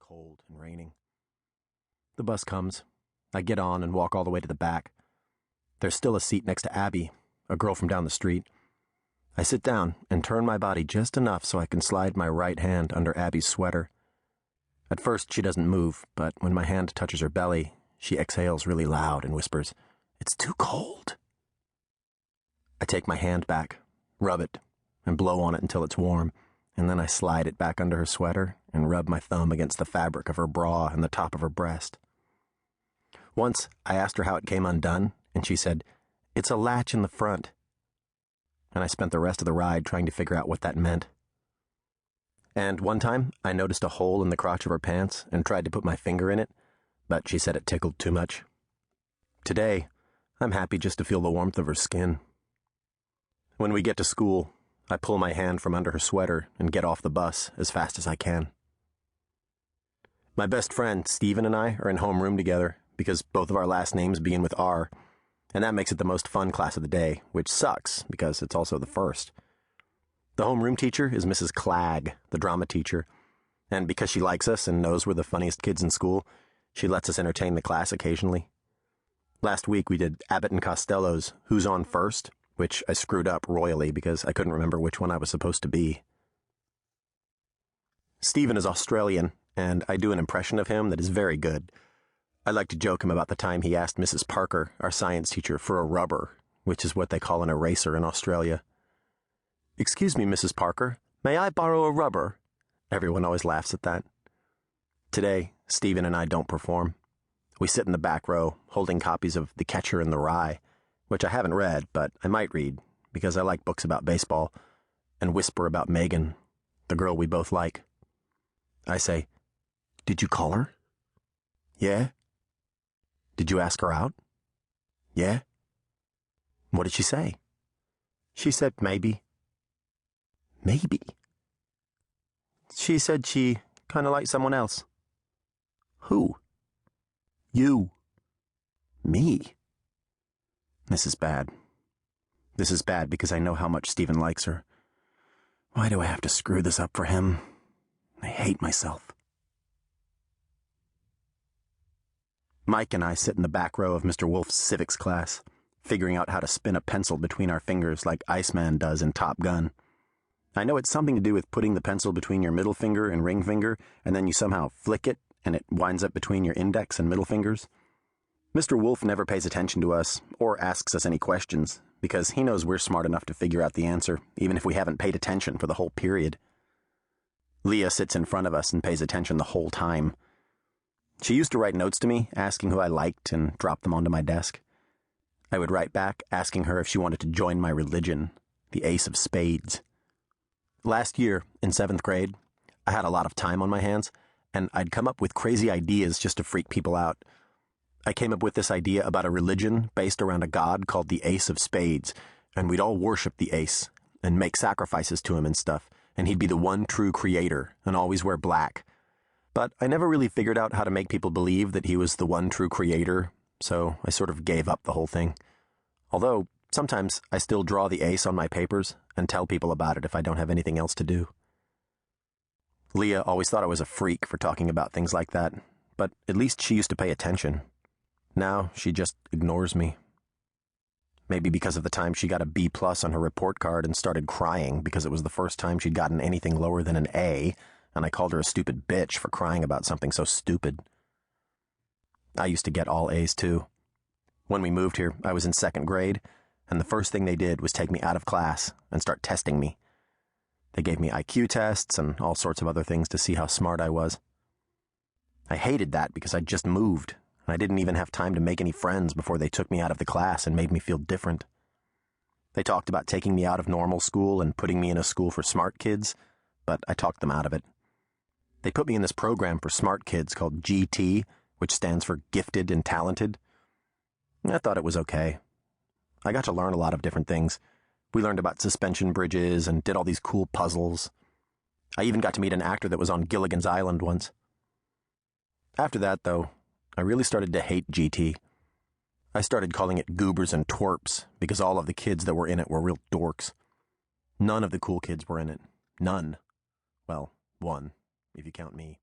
cold and raining. The bus comes. I get on and walk all the way to the back. There's still a seat next to Abby, a girl from down the street. I sit down and turn my body just enough so I can slide my right hand under Abby's sweater. At first, she doesn't move, but when my hand touches her belly, she exhales really loud and whispers, "It's too cold." I take my hand back, rub it, and blow on it until it's warm, and then I slide it back under her sweater and rub my thumb against the fabric of her bra and the top of her breast. Once, I asked her how it came undone, and she said, "It's a latch in the front." And I spent the rest of the ride trying to figure out what that meant. And one time, I noticed a hole in the crotch of her pants and tried to put my finger in it, but she said it tickled too much. Today, I'm happy just to feel the warmth of her skin. When we get to school, I pull my hand from under her sweater and get off the bus as fast as I can. My best friend, Steven, and I are in homeroom together because both of our last names begin with R, and that makes it the most fun class of the day, which sucks because it's also the first. The homeroom teacher is Mrs. Clagg, the drama teacher, and because she likes us and knows we're the funniest kids in school, she lets us entertain the class occasionally. Last week we did Abbott and Costello's Who's On First, which I screwed up royally because I couldn't remember which one I was supposed to be. Stephen is Australian, and I do an impression of him that is very good. I like to joke him about the time he asked Mrs. Parker, our science teacher, for a rubber, which is what they call an eraser in Australia. "Excuse me, Mrs. Parker, may I borrow a rubber?" Everyone always laughs at that. Today, Stephen and I don't perform. We sit in the back row, holding copies of The Catcher in the Rye, which I haven't read, but I might read, because I like books about baseball, and whisper about Megan, the girl we both like. I say, "Did you call her?" "Yeah." "Did you ask her out?" "Yeah." "What did she say?" "She said maybe." "Maybe?" "She said she kind of liked someone else." "Who?" "You." "Me?" This is bad. This is bad because I know how much Stephen likes her. Why do I have to screw this up for him? I hate myself. Mike and I sit in the back row of Mr. Wolf's civics class, figuring out how to spin a pencil between our fingers like Iceman does in Top Gun. I know it's something to do with putting the pencil between your middle finger and ring finger, and then you somehow flick it, and it winds up between your index and middle fingers. Mr. Wolf never pays attention to us or asks us any questions, because he knows we're smart enough to figure out the answer, even if we haven't paid attention for the whole period. Leah sits in front of us and pays attention the whole time. She used to write notes to me, asking who I liked, and drop them onto my desk. I would write back, asking her if she wanted to join my religion, the Ace of Spades. Last year, in 7th grade, I had a lot of time on my hands, and I'd come up with crazy ideas just to freak people out. I came up with this idea about a religion based around a god called the Ace of Spades, and we'd all worship the Ace, and make sacrifices to him and stuff, and he'd be the one true creator, and always wear black. But I never really figured out how to make people believe that he was the one true creator, so I sort of gave up the whole thing. Although, sometimes I still draw the ace on my papers and tell people about it if I don't have anything else to do. Leah always thought I was a freak for talking about things like that, but at least she used to pay attention. Now she just ignores me. Maybe because of the time she got a B+ on her report card and started crying because it was the first time she'd gotten anything lower than an A, and I called her a stupid bitch for crying about something so stupid. I used to get all A's too. When we moved here, I was in 2nd grade, and the first thing they did was take me out of class and start testing me. They gave me IQ tests and all sorts of other things to see how smart I was. I hated that because I'd just moved, and I didn't even have time to make any friends before they took me out of the class and made me feel different. They talked about taking me out of normal school and putting me in a school for smart kids, but I talked them out of it. They put me in this program for smart kids called GT, which stands for Gifted and Talented. I thought it was okay. I got to learn a lot of different things. We learned about suspension bridges and did all these cool puzzles. I even got to meet an actor that was on Gilligan's Island once. After that, though, I really started to hate GT. I started calling it Goobers and Twerps because all of the kids that were in it were real dorks. None of the cool kids were in it. None. Well, one, if you count me.